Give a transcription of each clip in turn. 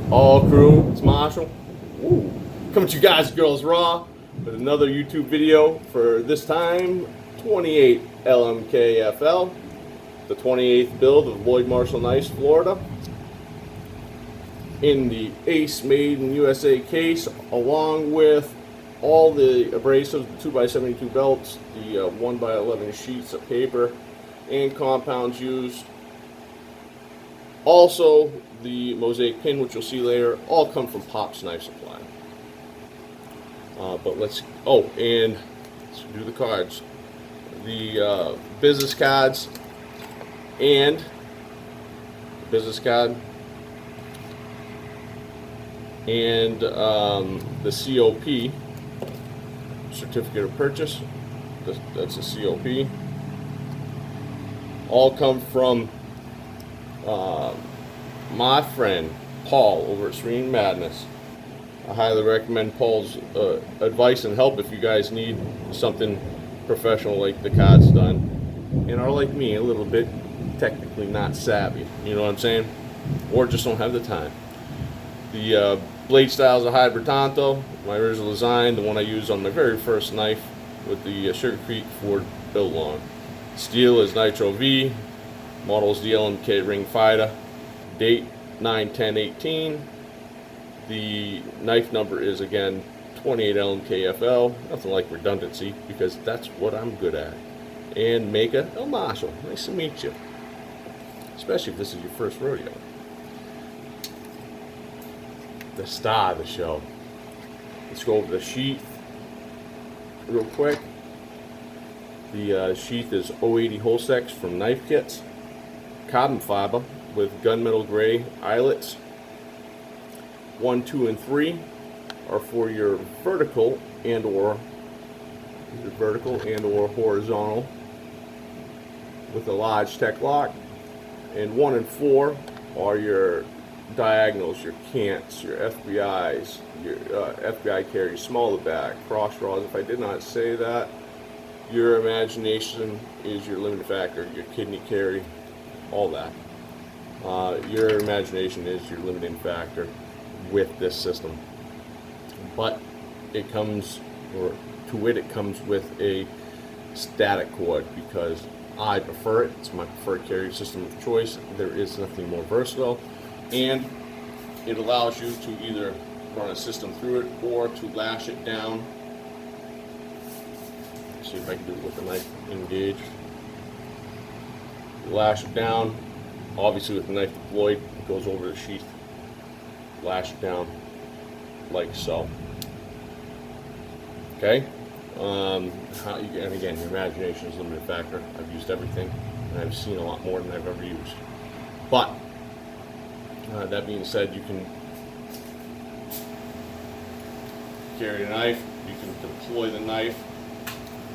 All crew, it's Marshall. Woo. Coming to you guys, girls raw, with another YouTube video for this time 28 LMKFL, the 28th build of Lloyd Marshall Knives, Florida, in the Ace Made in USA case, along with all the abrasives, the 2x72 belts, the 1x11 sheets of paper, and compounds used. Also, the mosaic pin, which you'll see later, all come from Pop's Knife Supply. But let's do the cards. The business cards and the business card and the COP, certificate of purchase. That's a COP. All come from my friend Paul over at Serene Madness. I highly recommend Paul's advice and help if you guys need something professional like the cards done and are like me, a little bit technically not savvy, you know what I'm saying, or just don't have the time. The blade style is a hybrid Tanto, my original design, the one I used on my very first knife with the Sugar Creek Ford built on. Steel is Nitro V, model is the LMK Ring Fighter, date 9/10/18. The knife number is again 28 LMKFL, nothing like redundancy because that's what I'm good at. And Maker El Marshall, nice to meet you, especially if this is your first rodeo. The star of the show. Let's go over the sheath real quick. The sheath is 080 holstex from Knife Kits, carbon fiber with gunmetal gray eyelets. 1, 2, and 3 are for your vertical and or horizontal with a large tech lock, and 1 and 4 are your diagonals, your cants, your FBIs, your FBI carry, smaller back, cross draws. If I did not say that, your imagination is your limiting factor, your kidney carry, all that. Your imagination is your limiting factor with this system. But it comes, or to it comes with a static cord because I prefer it. It's my preferred carry system of choice. There is nothing more versatile, and it allows you to either run a system through it or to lash it down. Let's see if I can do it with the knife engaged. Lash it down. Obviously, with the knife deployed, it goes over the sheath. Lash it down like so. Okay. And again, your imagination is a limited factor. I've used everything, and I've seen a lot more than I've ever used. But that being said, you can carry a knife. You can deploy the knife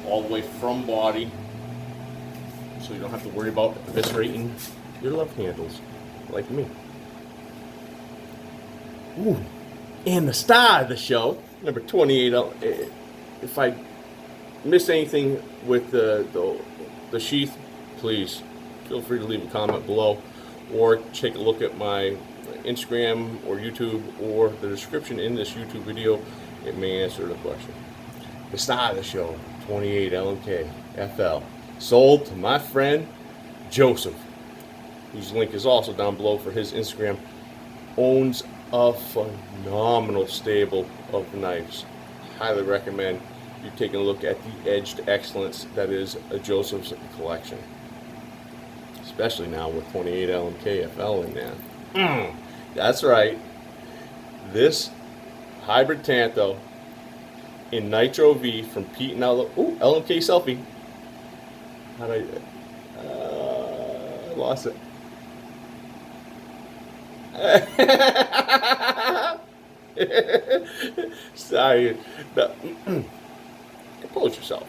all the way from body, so you don't have to worry about eviscerating your love handles like me. Ooh. And the star of the show, number 28. If I missed anything with the sheath, please feel free to leave a comment below, or take a look at my Instagram or YouTube or the description in this YouTube video. It may answer the question. The star of the show, 28 LMK FL, sold to my friend Joseph, whose link is also down below for his Instagram. Owns a phenomenal stable of knives. Highly recommend you taking a look at the edged excellence that is a Joseph's collection, especially now with 28 LMKFL in there. That's right, this hybrid Tanto in Nitro V from Pete and LMK selfie. How did I lost it. Sorry. Compose yourself.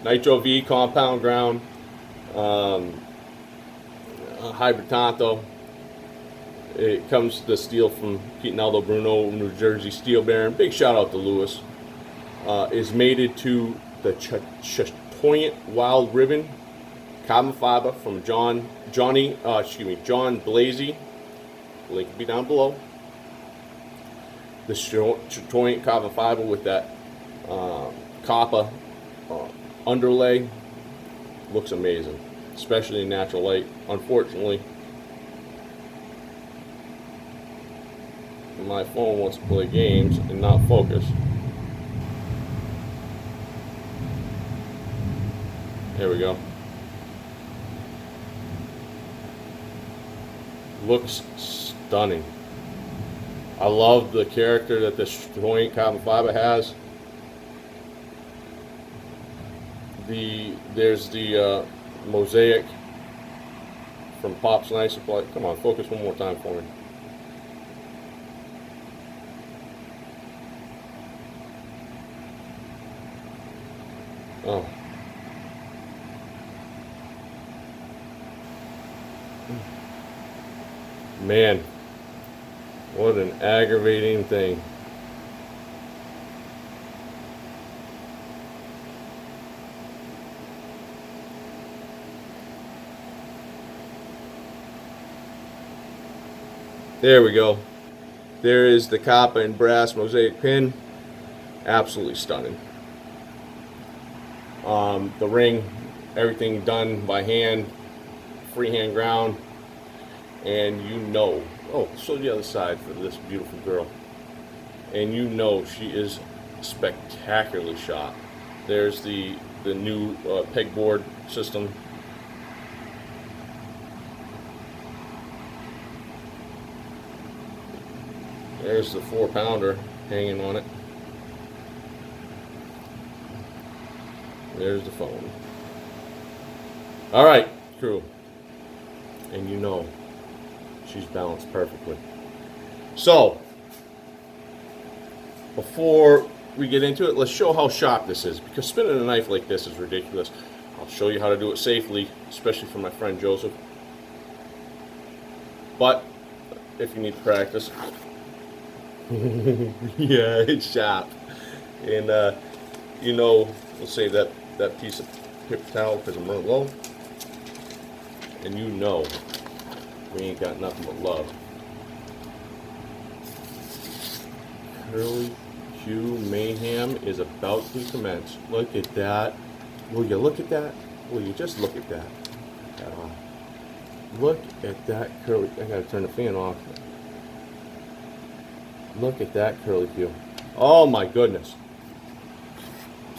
Nitro V compound ground, hybrid Tanto. It comes the steel from Pete and Aldo Bruno, New Jersey Steel Baron. Big shout out to Lewis. Is mated to the Chatoyant Wild Ribbon Carbon fiber from John Blasey. Link will be down below. The joint carbon fiber with that copper underlay looks amazing, especially in natural light. Unfortunately, my phone wants to play games and not focus. There we go. Looks stunning. I love the character that this joint carbon fiber has. There's the mosaic from Pop's Knife Supply. Come on, focus one more time for me. Oh. Man, what an aggravating thing. There we go. There is the copper and brass mosaic pin. Absolutely stunning. The ring, everything done by hand, freehand ground. And you know, oh, show the other side for this beautiful girl. And you know she is spectacularly shot. There's the new pegboard system. There's the 4-pounder hanging on it. There's the phone. All right, crew. And you know, she's balanced perfectly. So, before we get into it, let's show how sharp this is, because spinning a knife like this is ridiculous. I'll show you how to do it safely, especially for my friend Joseph. But if you need practice, yeah, it's sharp. And you know, we'll save that piece of paper towel because I'm running low. And you know, we ain't got nothing but love. Curly Q mayhem is about to commence. Look at that. Will you look at that? Will you just look at that? Look at that curly. I gotta turn the fan off. Look at that curly Q. Oh my goodness.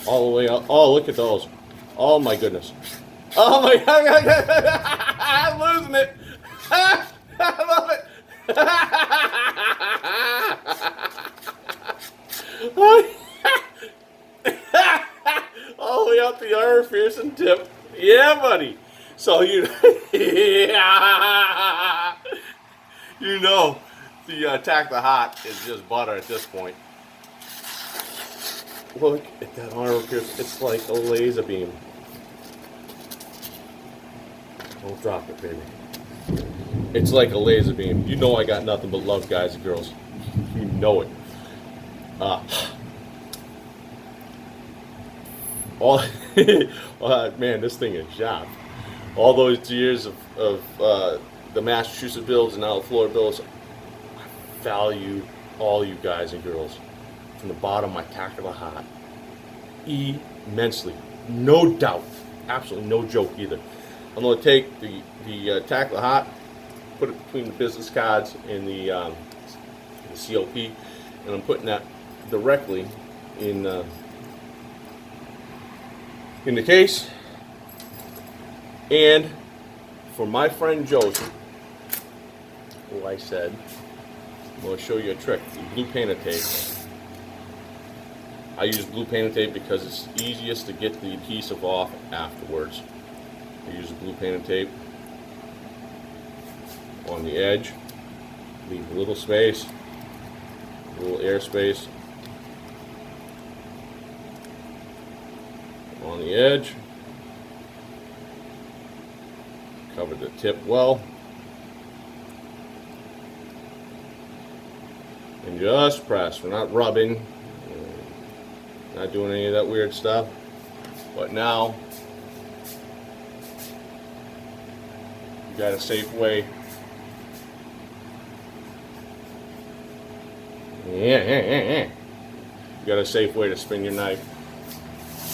All the way up. Oh, look at those. Oh my goodness. Oh my God. I'm losing it. I love it. All the way up the armor piercing tip. Yeah, buddy. So you know the attack the hot is just butter at this point. Look at that armor pierce. It's like a laser beam. Don't drop it, baby. It's like a laser beam. You know I got nothing but love, guys and girls. You know it. Man, this thing is sharp. All those years of the Massachusetts builds and now the Florida builds, I value all you guys and girls from the bottom of my tackle heart immensely. No doubt. Absolutely no joke either. I'm going to take the tackle heart, put it between the business cards and the COP, and I'm putting that directly in the case. And for my friend Joseph, who I said, I'm going to show you a trick. Blue painter tape. I use blue painter tape because it's easiest to get the adhesive off afterwards. I use blue painter tape on the edge, leave a little space, a little air space on the edge, cover the tip well, and just press. We're not rubbing, not doing any of that weird stuff, but now You got a safe way. You got a safe way to spin your knife.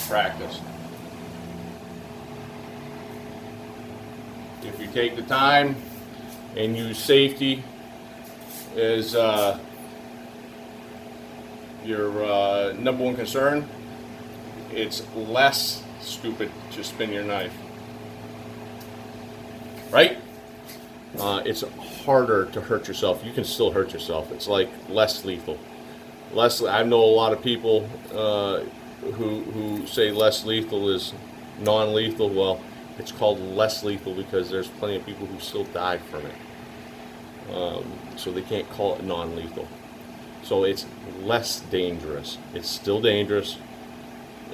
Practice. If you take the time and use safety as your number one concern, it's less stupid to spin your knife. Right? It's harder to hurt yourself. You can still hurt yourself. It's like less lethal. I know a lot of people who say less lethal is non-lethal. Well, it's called less lethal because there's plenty of people who still die from it. So they can't call it non-lethal. So it's less dangerous. It's still dangerous.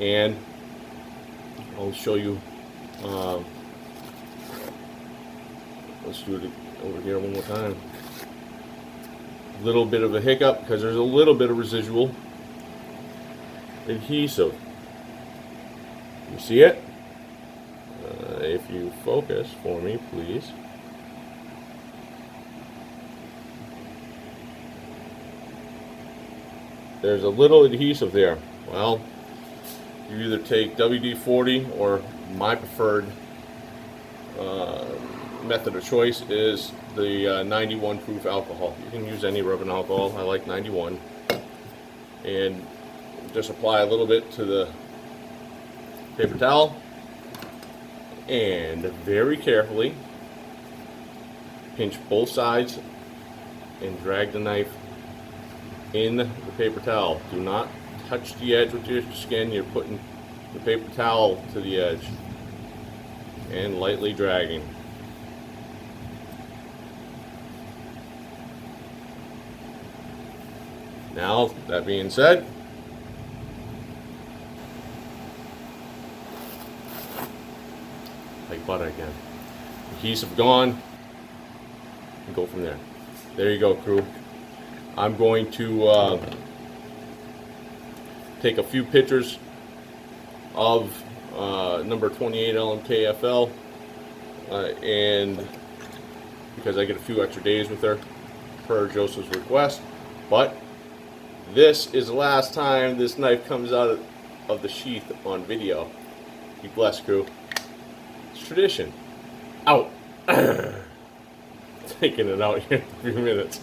And I'll show you. Let's do it over here one more time. Little bit of a hiccup because there's a little bit of residual adhesive. You see it? If you focus for me, please. There's a little adhesive there. Well, you either take WD-40 or my preferred method of choice is the 91 proof alcohol. You can use any rubbing alcohol. I like 91. And just apply a little bit to the paper towel and very carefully pinch both sides and drag the knife in the paper towel. Do not touch the edge with your skin. You're putting the paper towel to the edge and lightly dragging. Now, that being said, like butter again. Adhesive gone, and go from there. There you go, crew. I'm going to take a few pictures of number 28 LMKFL, and because I get a few extra days with her per Joseph's request. But this is the last time this knife comes out of the sheath on video. Be blessed, crew. It's tradition. Out. Taking it out here in a few minutes.